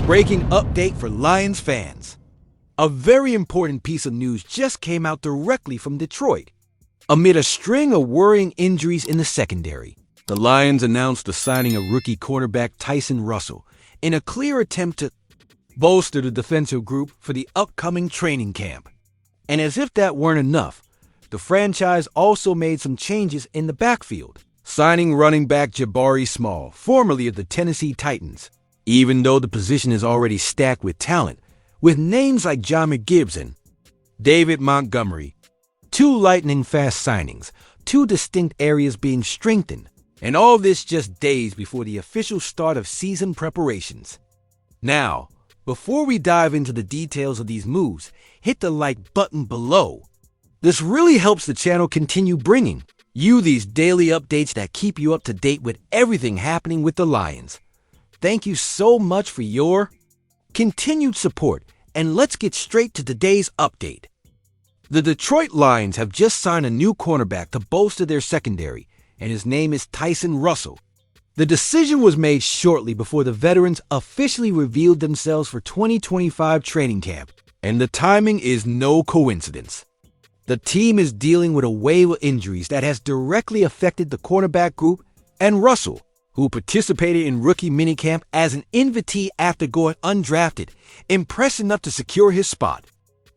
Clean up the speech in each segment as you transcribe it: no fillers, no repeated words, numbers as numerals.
Breaking update for Lions fans. A very important piece of news just came out directly from Detroit. Amid a string of worrying injuries in the secondary, the Lions announced the signing of rookie cornerback Tyson Russell in a clear attempt to bolster the defensive group for the upcoming training camp. And as if that weren't enough, the franchise also made some changes in the backfield, signing running back Jabari Small, formerly of the Tennessee Titans. Even though the position is already stacked with talent, with names like Jahmyr Gibbs and David Montgomery. Two lightning-fast signings, two distinct areas being strengthened, and all this just days before the official start of season preparations. Now, before we dive into the details of these moves, hit the like button below. This really helps the channel continue bringing you these daily updates that keep you up to date with everything happening with the Lions. Thank you so much for your continued support, and let's get straight to today's update. The Detroit Lions have just signed a new cornerback to bolster their secondary, and his name is Tyson Russell. The decision was made shortly before the veterans officially revealed themselves for 2025 training camp, and the timing is no coincidence. The team is dealing with a wave of injuries that has directly affected the cornerback group, and Russell, who participated in rookie minicamp as an invitee after going undrafted, impressed enough to secure his spot.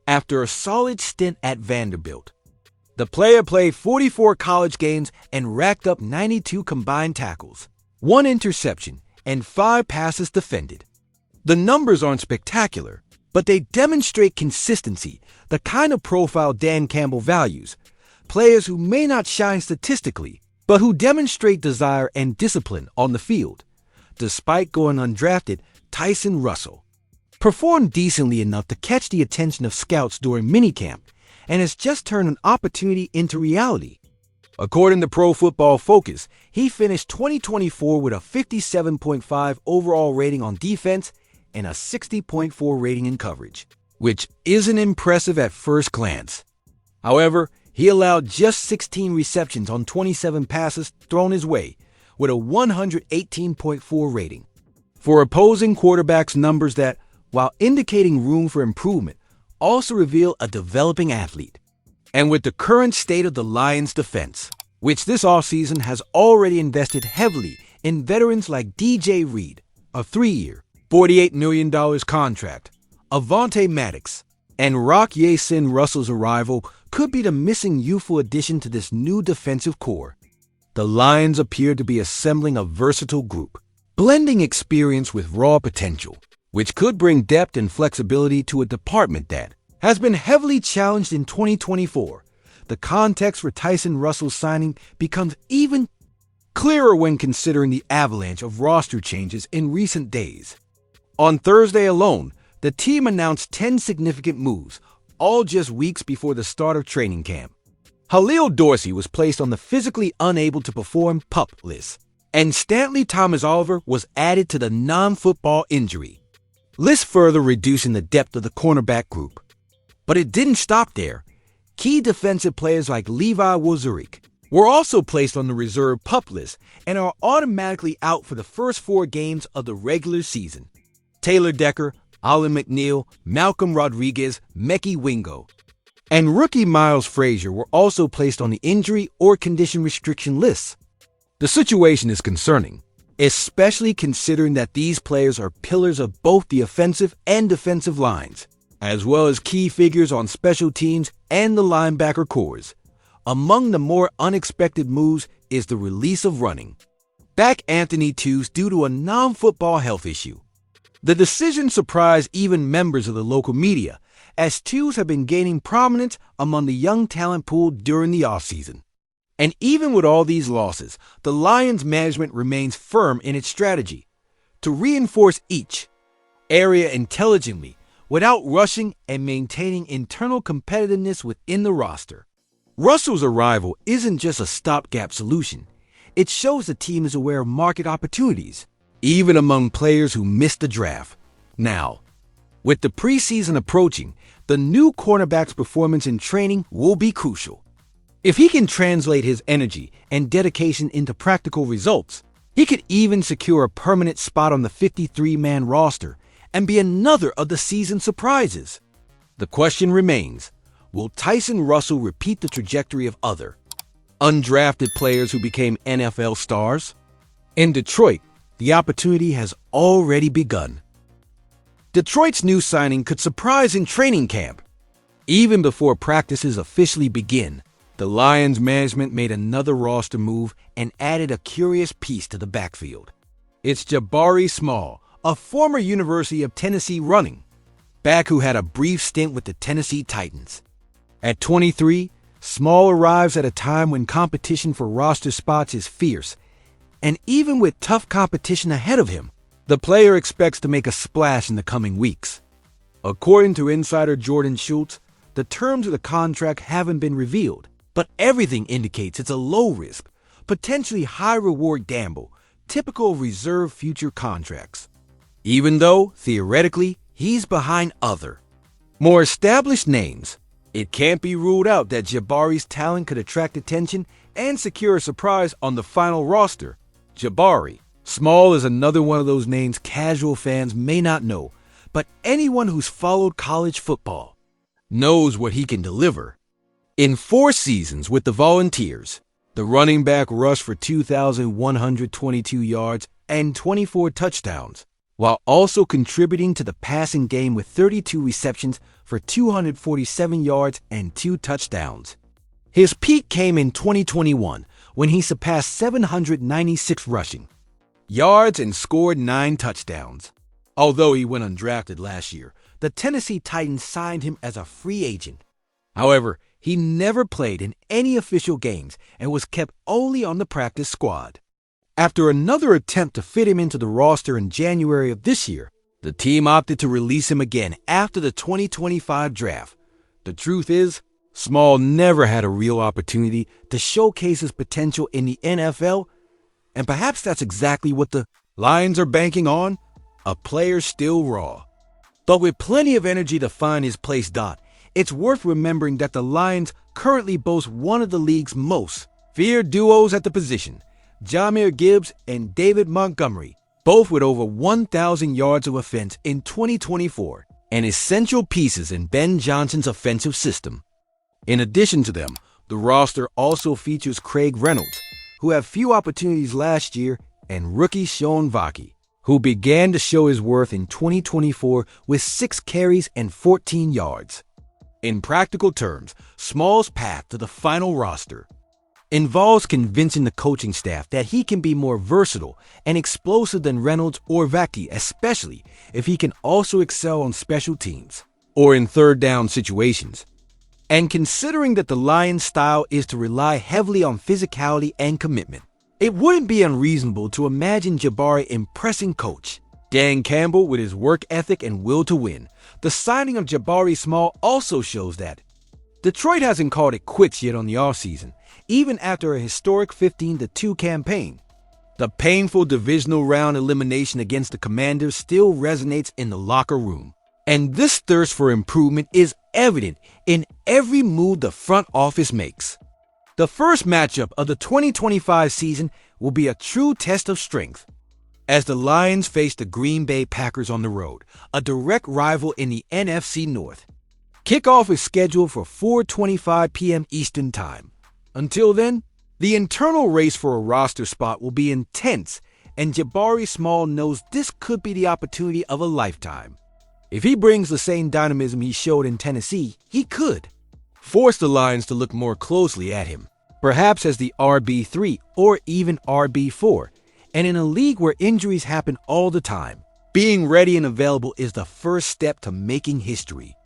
After a solid stint at Vanderbilt, the player played 44 college games and racked up 92 combined tackles, 1 interception, and 5 passes defended. The numbers aren't spectacular, but they demonstrate consistency, the kind of profile Dan Campbell values. Players who may not shine statistically, but who demonstrate desire and discipline on the field. Despite going undrafted, Tyson Russell performed decently enough to catch the attention of scouts during minicamp and has just turned an opportunity into reality. According to Pro Football Focus, he finished 2024 with a 57.5 overall rating on defense and a 60.4 rating in coverage, which isn't impressive at first glance. However, he allowed just 16 receptions on 27 passes thrown his way, with a 118.4 rating. For opposing quarterbacks, numbers that, while indicating room for improvement, also reveal a developing athlete. And with the current state of the Lions' defense, which this offseason has already invested heavily in veterans like DJ Reed, a 3-year, $48 million contract, Avonte Maddox, and Rock Ya-Sin Russell's arrival could be the missing youthful addition to this new defensive core. The Lions appear to be assembling a versatile group, blending experience with raw potential, which could bring depth and flexibility to a department that has been heavily challenged in 2024. The context for Tyson Russell's signing becomes even clearer when considering the avalanche of roster changes in recent days. On Thursday alone, the team announced 10 significant moves, all just weeks before the start of training camp. Khalil Dorsey was placed on the physically unable to perform PUP list, and Stanley Thomas-Oliver was added to the non-football injury list, further reducing the depth of the cornerback group. But it didn't stop there. Key defensive players like Levi Wazurik were also placed on the reserve PUP list and are automatically out for the first 4 games of the regular season. Taylor Decker, Alan McNeil, Malcolm Rodriguez, Mekhi Wingo, and rookie Miles Frazier were also placed on the injury or condition restriction lists. The situation is concerning, especially considering that these players are pillars of both the offensive and defensive lines, as well as key figures on special teams and the linebacker cores. Among the more unexpected moves is the release of running back Anthony Tews due to a non-football health issue. The decision surprised even members of the local media, as Tews have been gaining prominence among the young talent pool during the offseason. And even with all these losses, the Lions management remains firm in its strategy to reinforce each area intelligently without rushing and maintaining internal competitiveness within the roster. Russell's arrival isn't just a stopgap solution. It shows the team is aware of market opportunities, even among players who missed the draft. Now, with the preseason approaching, the new cornerback's performance in training will be crucial. If he can translate his energy and dedication into practical results, he could even secure a permanent spot on the 53-man roster and be another of the season's surprises. The question remains, will Tyson Russell repeat the trajectory of other undrafted players who became NFL stars? In Detroit, the opportunity has already begun. Detroit's new signing could surprise in training camp. Even before practices officially begin, the Lions management made another roster move and added a curious piece to the backfield. It's Jabari Small, a former University of Tennessee running back who had a brief stint with the Tennessee Titans. At 23, Small arrives at a time when competition for roster spots is fierce, and even with tough competition ahead of him, the player expects to make a splash in the coming weeks. According to insider Jordan Schultz, the terms of the contract haven't been revealed, but everything indicates it's a low-risk, potentially high-reward gamble, typical of reserved future contracts. Even though, theoretically, he's behind other, more established names, it can't be ruled out that Jabari's talent could attract attention and secure a surprise on the final roster. Jabari Small is another one of those names casual fans may not know, but anyone who's followed college football knows what he can deliver. In 4 seasons with the Volunteers, the running back rushed for 2,122 yards and 24 touchdowns, while also contributing to the passing game with 32 receptions for 247 yards and 2 touchdowns. His peak came in 2021 when he surpassed 796 rushing yards and scored 9 touchdowns. Although he went undrafted last year, the Tennessee Titans signed him as a free agent. However, he never played in any official games and was kept only on the practice squad. After another attempt to fit him into the roster in January of this year, the team opted to release him again after the 2025 draft. The truth is, Small never had a real opportunity to showcase his potential in the NFL, and perhaps that's exactly what the Lions are banking on, a player still raw. But with plenty of energy to find his place. It's worth remembering that the Lions currently boast one of the league's most feared duos at the position, Jahmyr Gibbs and David Montgomery, both with over 1,000 yards of offense in 2024 and essential pieces in Ben Johnson's offensive system. In addition to them, the roster also features Craig Reynolds, who had few opportunities last year, and rookie Sean Vaki, who began to show his worth in 2024 with 6 carries and 14 yards. In practical terms, Small's path to the final roster involves convincing the coaching staff that he can be more versatile and explosive than Reynolds or Vaki, especially if he can also excel on special teams or in third down situations. And considering that the Lions' style is to rely heavily on physicality and commitment, it wouldn't be unreasonable to imagine Jabari impressing coach Dan Campbell with his work ethic and will to win. The signing of Jabari Small also shows that Detroit hasn't called it quits yet on the offseason, even after a historic 15-2 campaign. The painful divisional round elimination against the Commanders still resonates in the locker room, and this thirst for improvement is evident in every move the front office makes. The first matchup of the 2025 season will be a true test of strength, as the Lions face the Green Bay Packers on the road, a direct rival in the NFC North. Kickoff is scheduled for 4:25 p.m. Eastern Time. Until then, the internal race for a roster spot will be intense, and Jabari Small knows this could be the opportunity of a lifetime. If he brings the same dynamism he showed in Tennessee, he could force the Lions to look more closely at him, perhaps as the RB3 or even RB4. And in a league where injuries happen all the time, being ready and available is the first step to making history.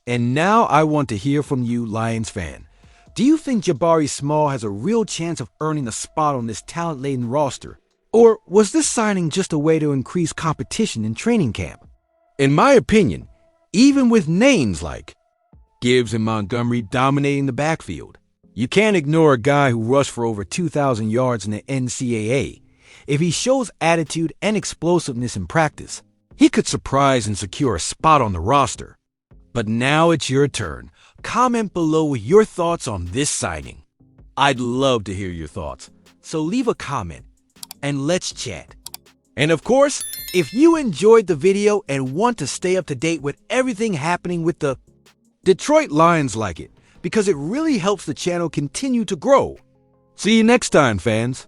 And now I want to hear from you, Lions fan. Do you think Jabari Small has a real chance of earning a spot on this talent-laden roster? Or was this signing just a way to increase competition in training camp? In my opinion, even with names like Gibbs and Montgomery dominating the backfield, you can't ignore a guy who rushed for over 2,000 yards in the NCAA. If he shows attitude and explosiveness in practice, he could surprise and secure a spot on the roster. But now it's your turn. Comment below with your thoughts on this signing. I'd love to hear your thoughts, so leave a comment and let's chat. And of course, if you enjoyed the video and want to stay up to date with everything happening with the Detroit Lions, like it, because it really helps the channel continue to grow. See you next time, fans.